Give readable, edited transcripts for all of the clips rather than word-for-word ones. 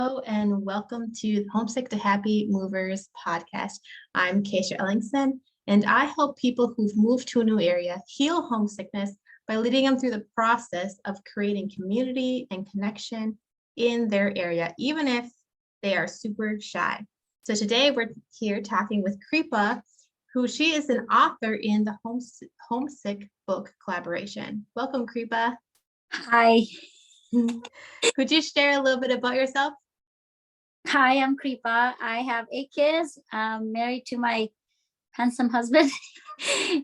Hello and welcome to the Homesick to Happy Movers podcast. I'm Keisha Ellingson, and I help people who've moved to a new area heal homesickness by leading them through the process of creating community and connection in their area, even if they are super shy. So today we're here talking with Kripa, who she is an author in the Homesick book collaboration. Welcome, Kripa. Hi. Could you share a little bit about yourself? Hi, I'm Kripa. I have 8 kids. I'm married to my handsome husband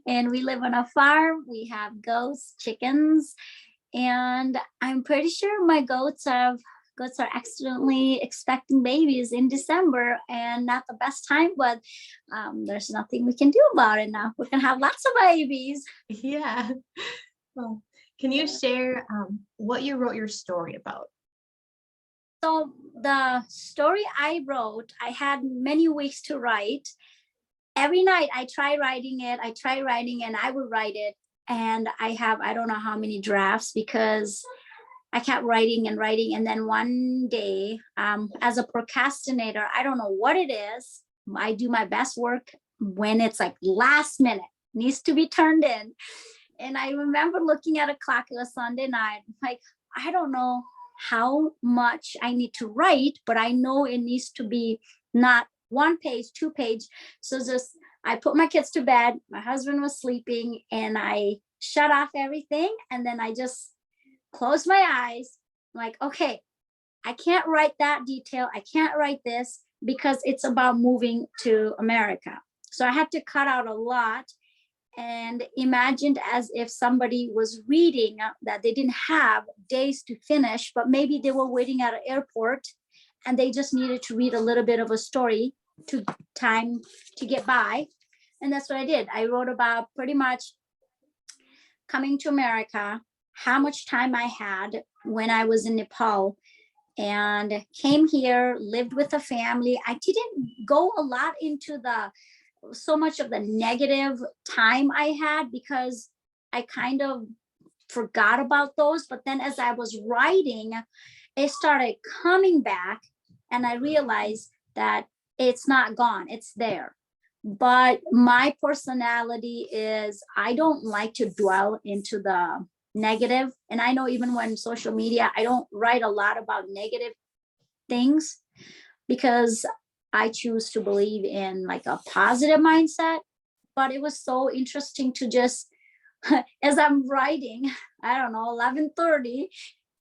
and we live on a farm. We have goats, chickens, and I'm pretty sure my goats are accidentally expecting babies in December, and not the best time, but there's nothing we can do about it now. We can have lots of babies. Yeah. Well, can you share what you wrote your story about? So the story I wrote, I had many weeks to write. Every night I try writing it, and I would write it. And I don't know how many drafts because I kept writing and writing. And then one day, as a procrastinator, I don't know what it is. I do my best work when it's like last minute, needs to be turned in. And I remember looking at a clock, it was Sunday night, like, I don't know how much I need to write, but I know it needs to be not 1 page, 2 page. So I put my kids to bed, my husband was sleeping, and I shut off everything. And then I just closed my eyes, like, okay, I can't write that detail. I can't write this because it's about moving to America. So I had to cut out a lot and imagined as if somebody was reading that they didn't have days to finish, but maybe they were waiting at an airport and they just needed to read a little bit of a story to time to get by. And that's what I did. I wrote about pretty much coming to America, how much time I had when I was in Nepal, and came here, lived with a family. I didn't go a lot into so much of the negative time I had because I kind of forgot about those. But then as I was writing, it started coming back and I realized that it's not gone, it's there. But my personality is I don't like to dwell into the negative. And I know even when social media, I don't write a lot about negative things because I choose to believe in like a positive mindset. But it was so interesting to just, as I'm writing, I don't know, 11:30,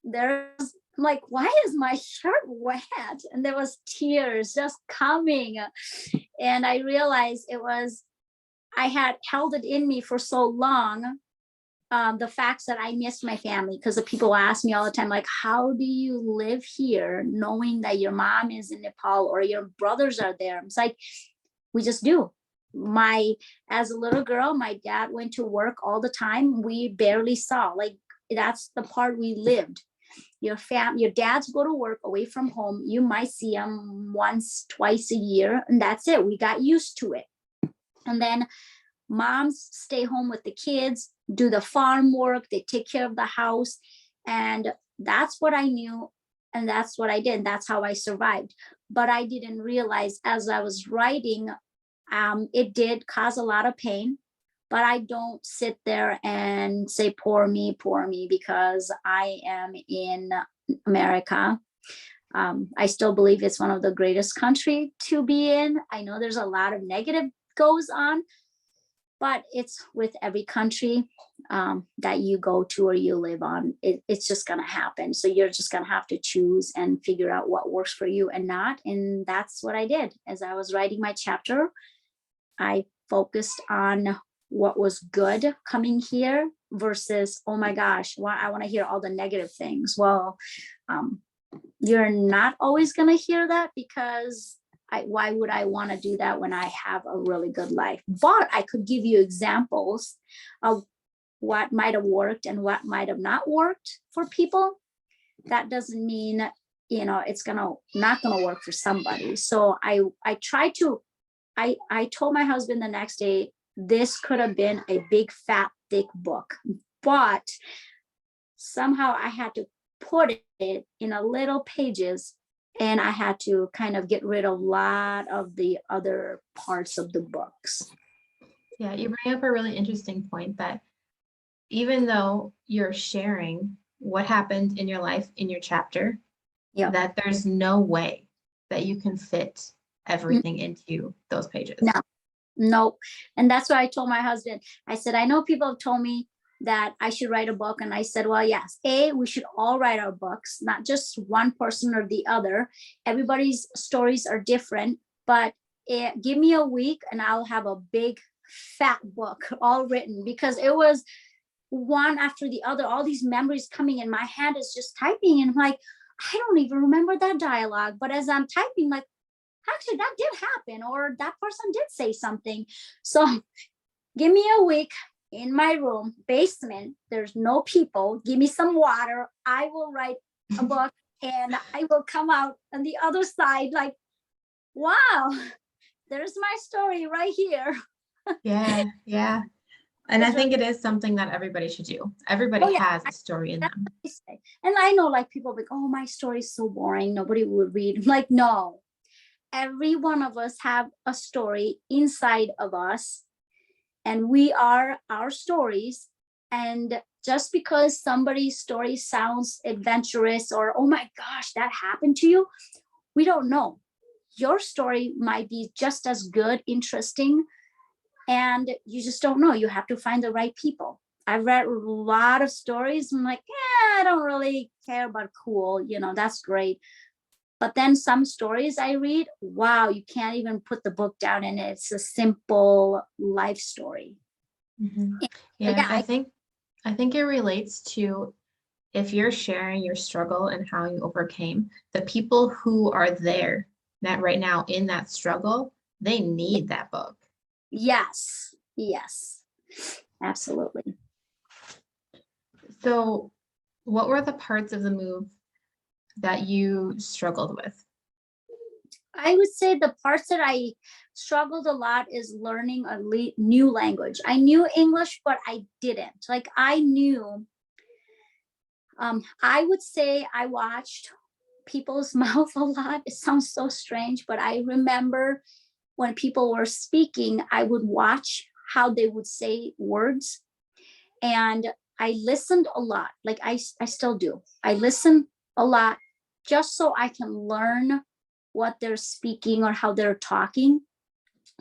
there's like, why is my shirt wet? And there was tears just coming. And I realized I had held it in me for so long. The facts that I missed my family, because the people ask me all the time, like, how do you live here knowing that your mom is in Nepal or your brothers are there? It's like, we just do. As a little girl, my dad went to work all the time. We barely saw, like, that's the part we lived. Your dads go to work away from home. You might see them once, twice a year, and that's it. We got used to it. And then moms stay home with the kids, do the farm work, they take care of the house. And that's what I knew. And that's what I did. That's how I survived. But I didn't realize as I was writing, it did cause a lot of pain. But I don't sit there and say, poor me, because I am in America. I still believe it's one of the greatest country to be in. I know there's a lot of negative goes on, but it's with every country that you go to or you live on, it's just going to happen. So you're just going to have to choose and figure out what works for you and not. And that's what I did. As I was writing my chapter, I focused on what was good coming here versus, oh my gosh, I want to hear all the negative things. Well, you're not always going to hear that because why would I want to do that when I have a really good life? But I could give you examples of what might have worked and what might have not worked for people. That doesn't mean, it's not gonna work for somebody. So I told my husband the next day, this could have been a big, fat, thick book, but somehow I had to put it in a little pages and I had to kind of get rid of a lot of the other parts of the books. Yeah, you bring up a really interesting point that even though you're sharing what happened in your life in your chapter, Yeah. that there's no way that you can fit everything into those pages. No, no. And that's what I told my husband. I said, I know people have told me that I should write a book. And I said, well, yes, we should all write our books, not just one person or the other. Everybody's stories are different, but give me a week and I'll have a big fat book all written, because it was one after the other, all these memories coming in. My hand is just typing and I'm like, I don't even remember that dialogue. But as I'm typing, like, actually that did happen, or that person did say something. So give me a week in my room, basement, there's no people, give me some water, I will write a book and I will come out on the other side like, wow, there's my story right here. Yeah. And I think it is something that everybody should do. Everybody has a story in them. And I know, like, people like, oh, my story is so boring, nobody would read. I'm like, no, every one of us have a story inside of us, and we are our stories. And just because somebody's story sounds adventurous or, oh my gosh, that happened to you, we don't know. Your story might be just as good, interesting, and you just don't know. You have to find the right people. I've read a lot of stories. I'm like, yeah, I don't really care about cool, that's great. But then some stories I read, wow, you can't even put the book down, and it's a simple life story. Mm-hmm. Yeah, I think it relates to, if you're sharing your struggle and how you overcame, the people who are there that right now in that struggle, they need that book. Yes, absolutely. So what were the parts of the move that you struggled with? I would say the parts that I struggled a lot is learning a new language. I knew English, but I didn't. Like, I knew, I would say I watched people's mouth a lot. It sounds so strange, but I remember when people were speaking, I would watch how they would say words. And I listened a lot. Like, I still do. I listen a lot just so I can learn what they're speaking or how they're talking.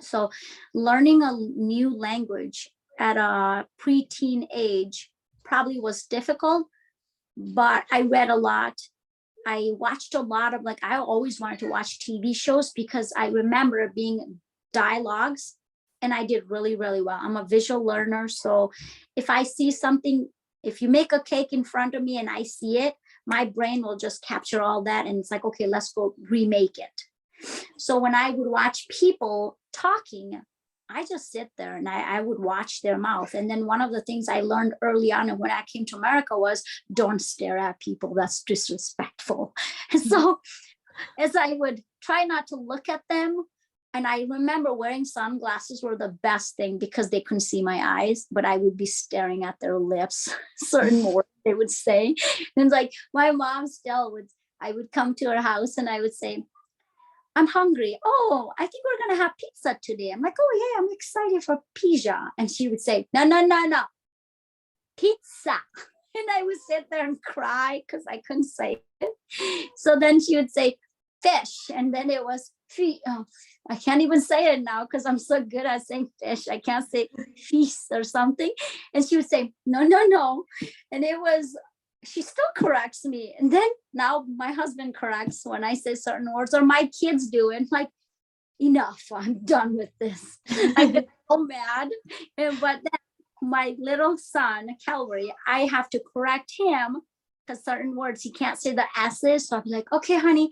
So learning a new language at a preteen age probably was difficult, but I read a lot. I watched a lot of, like, I always wanted to watch TV shows because I remember it being dialogues, and I did really, really well. I'm a visual learner. So if I see something, if you make a cake in front of me and I see it, my brain will just capture all that. And it's like, okay, let's go remake it. So when I would watch people talking, I just sit there and I would watch their mouth. And then one of the things I learned early on when I came to America was, don't stare at people. That's disrespectful. And so as I would try not to look at them, and I remember wearing sunglasses were the best thing because they couldn't see my eyes, but I would be staring at their lips, certain words they would say. And it's like, my mom still would, I would come to her house and I would say, I'm hungry. Oh, I think we're going to have pizza today. I'm like, oh yeah, I'm excited for pizza. And she would say, no, pizza. And I would sit there and cry because I couldn't say it. So then she would say fish. And then it was I can't even say it now because I'm so good at saying fish. I can't say feast or something. And she would say, no. And it was, she still corrects me. And then now my husband corrects when I say certain words, or my kids do it. Like, enough, I'm done with this. I get so mad. But then my little son, Calvary, I have to correct him because certain words he can't say the S's. So I'm like, okay, honey.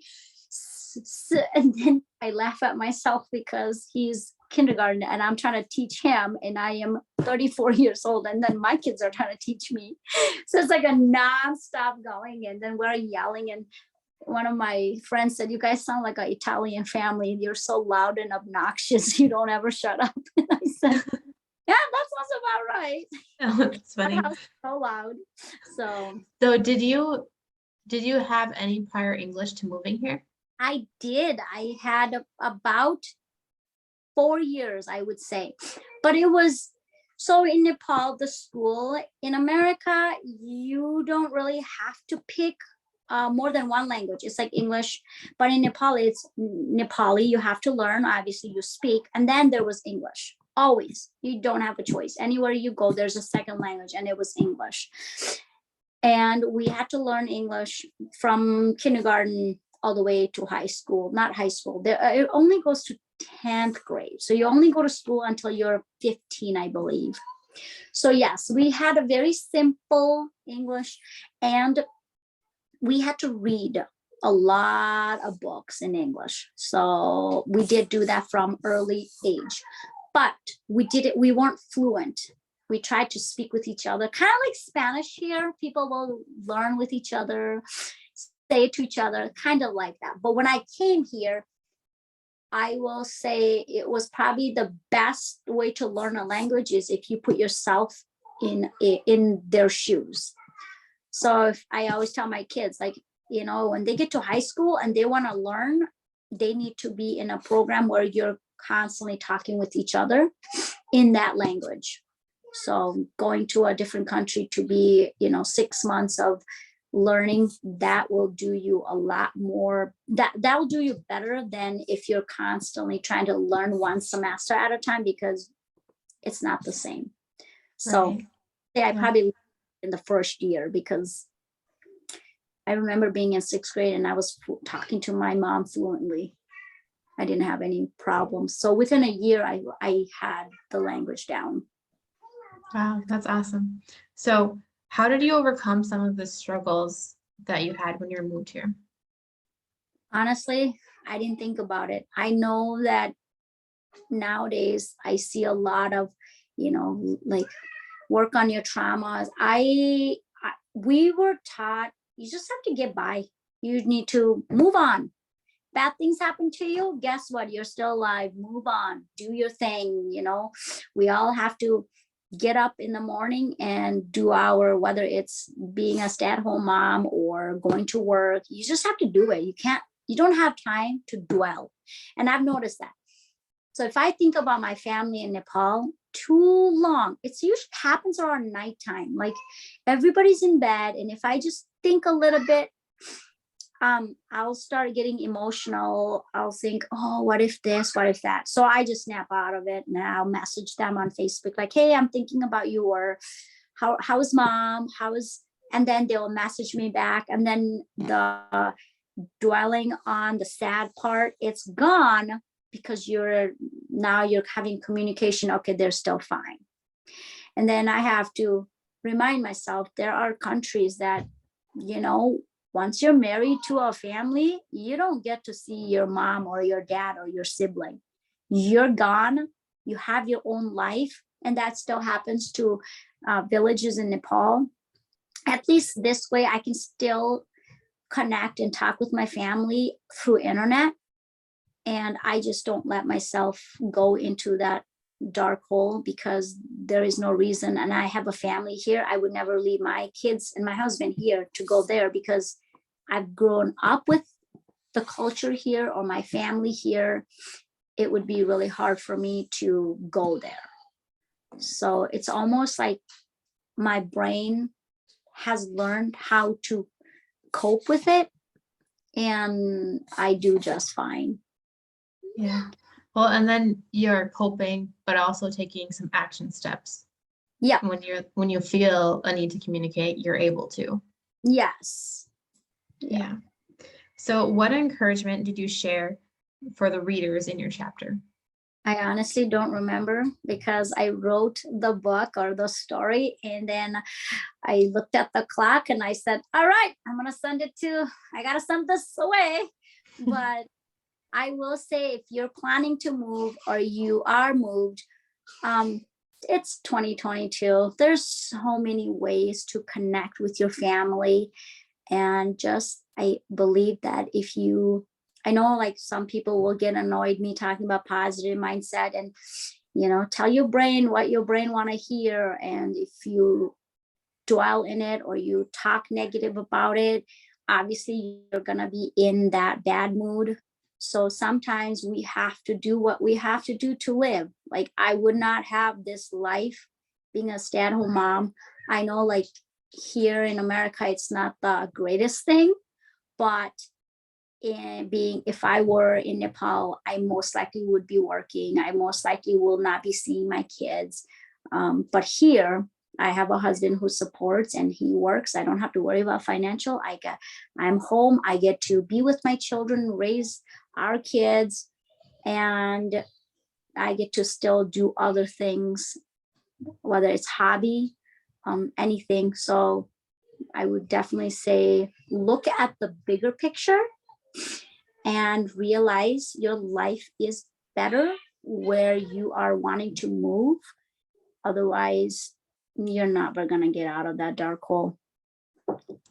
And then I laugh at myself because he's kindergarten and I'm trying to teach him, and I am 34 years old, and then my kids are trying to teach me. So it's like a non-stop going, and then we're yelling. And one of my friends said, you guys sound like an Italian family. You're so loud and obnoxious. You don't ever shut up. And I said, yeah, that sounds about right. Oh, that's funny. So loud. So did you have any prior English to moving here? I did. I had about 4 years, I would say. But it was so in Nepal, the school in America, you don't really have to pick more than one language. It's like English, but in Nepal, it's Nepali. You have to learn. Obviously, you speak, and then there was English. Always, you don't have a choice. Anywhere you go, there's a second language, and it was English. And we had to learn English from kindergarten all the way to high school. Not high school. It only goes to 10th grade. So you only go to school until you're 15, I believe. So yes, we had a very simple English, and we had to read a lot of books in English. So we did do that from early age, but we weren't fluent. We tried to speak with each other, kind of like Spanish here. People will learn with each other, say to each other, kind of like that. But when I came here, I will say it was probably the best way to learn a language is if you put yourself in their shoes. So if I always tell my kids, like, when they get to high school and they want to learn, they need to be in a program where you're constantly talking with each other in that language. So going to a different country to be, 6 months of learning, that will do you a lot more, that will do you better than if you're constantly trying to learn one semester at a time, because it's not the same. So Right. yeah, I probably in the first year, because I remember being in 6th grade and I was talking to my mom fluently. I didn't have any problems. So within a year, I had the language down. Wow, that's awesome. So how did you overcome some of the struggles that you had when you moved here? Honestly, I didn't think about it. I know that nowadays I see a lot of, like work on your traumas. We were taught you just have to get by. You need to move on. Bad things happen to you. Guess what? You're still alive. Move on. Do your thing. We all have to get up in the morning and do whether it's being a stay-at-home mom or going to work. You just have to do it. You don't have time to dwell. And I've noticed that. So if I think about my family in Nepal, too long, it usually happens around nighttime. Like everybody's in bed. And if I just think a little bit, I'll start getting emotional. I'll think, oh, what if this, what if that? So I just snap out of it and I'll message them on Facebook, like, hey, I'm thinking about you, or how's mom? And then they'll message me back. And then the dwelling on the sad part, it's gone, because you're having communication. Okay, they're still fine. And then I have to remind myself, there are countries that, once you're married to a family, you don't get to see your mom or your dad or your sibling. You're gone. You have your own life. And that still happens to villages in Nepal. At least this way, I can still connect and talk with my family through internet. And I just don't let myself go into that dark hole, because there is no reason. And I have a family here. I would never leave my kids and my husband here to go there, because I've grown up with the culture here or my family here. It would be really hard for me to go there. So it's almost like my brain has learned how to cope with it, and I do just fine. Yeah. Well, and then you're coping, but also taking some action steps. Yeah. When you feel a need to communicate, you're able to. Yes. Yeah. So what encouragement did you share for the readers in your chapter? I honestly don't remember, because I wrote the book or the story, and then I looked at the clock and I said, all right, I got to send this away. But I will say, if you're planning to move or you are moved, it's 2022. There's so many ways to connect with your family. And I believe that I know like some people will get annoyed me talking about positive mindset, and, tell your brain what your brain want to hear. And if you dwell in it or you talk negative about it, obviously you're going to be in that bad mood. So sometimes we have to do what we have to do to live. Like, I would not have this life being a stay-at-home mom. I know, like, here in America, it's not the greatest thing, but if I were in Nepal, I most likely would be working. I most likely will not be seeing my kids. But here, I have a husband who supports and he works. I don't have to worry about financial. I'm home. I get to be with my children, raise our kids, and I get to still do other things, whether it's hobby, anything. So I would definitely say, look at the bigger picture and realize your life is better where you are wanting to move. Otherwise, you're never going to get out of that dark hole.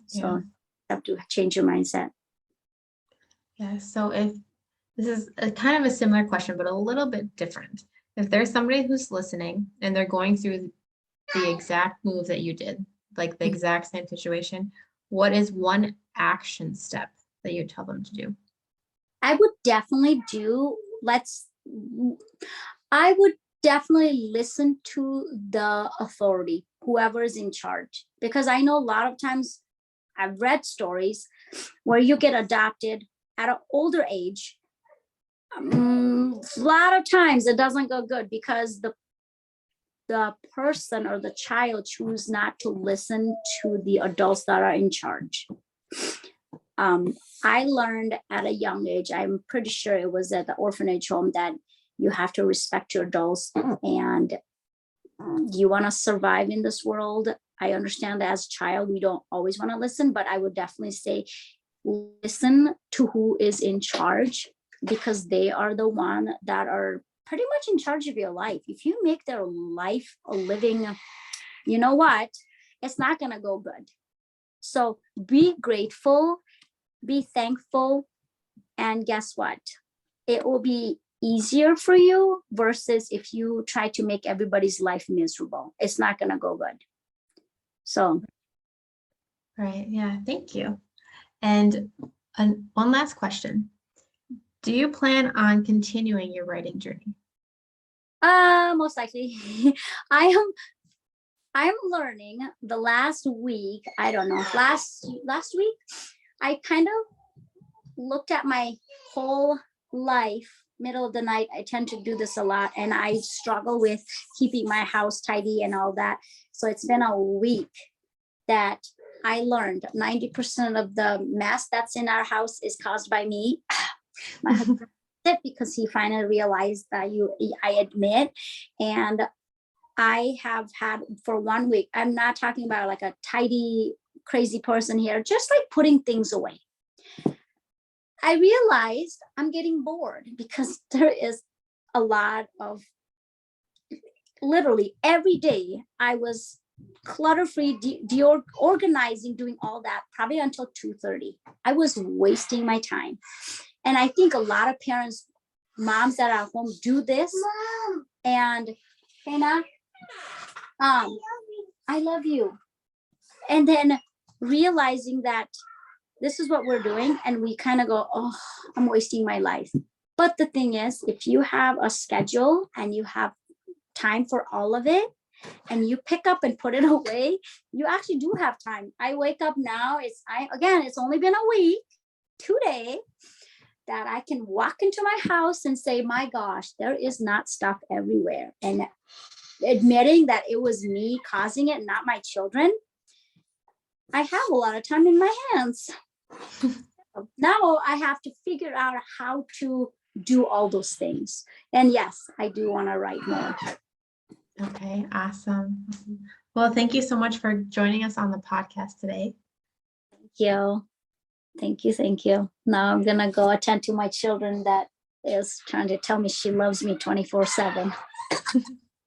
So you have to change your mindset. Yeah. So if this is a kind of a similar question, but a little bit different. If there's somebody who's listening and they're going through the exact move that you did, like the exact same situation, what is one action step that you tell them to do? I would definitely listen to the authority, whoever is in charge, because I know a lot of times I've read stories where you get adopted at an older age. A lot of times it doesn't go good because the person or the child choose not to listen to the adults that are in charge. I learned at a young age, I'm pretty sure it was at the orphanage home, that you have to respect your adults and you want to survive in this world. I understand that as a child, we don't always want to listen, but I would definitely say listen to who is in charge, because they are the one that are pretty much in charge of your life. If you make their life a living, you know what? It's not going to go good. So be grateful, be thankful, and guess what? It will be easier for you versus if you try to make everybody's life miserable. It's not going to go good. So. Right. Yeah. Thank you. And one last question. Do you plan on continuing your writing journey? Most likely. I am learning the last week. I don't know, last week, I kind of looked at my whole life, middle of the night. I tend to do this a lot, and I struggle with keeping my house tidy and all that. So it's been a week that I learned 90% of the mess that's in our house is caused by me. My husband did, because he finally realized that I admit. And I have had for 1 week, I'm not talking about like a tidy, crazy person here, just like putting things away. I realized I'm getting bored because there is a lot of, literally every day I was clutter-free, organizing, doing all that, probably until 2:30. I was wasting my time. And I think a lot of parents, moms that are at home, do this. Mom. And Hannah, I love you. And then realizing that this is what we're doing, and we kind of go, oh, I'm wasting my life. But the thing is, if you have a schedule and you have time for all of it, and you pick up and put it away, you actually do have time. I wake up now, it's only been a week, today, that I can walk into my house and say, my gosh, there is not stuff everywhere. And admitting that it was me causing it, not my children, I have a lot of time in my hands. Now I have to figure out how to do all those things. And yes, I do want to write more. Okay, awesome. Well, thank you so much for joining us on the podcast today. Thank you. Thank you. Now I'm going to go attend to my children that is trying to tell me she loves me 24/7.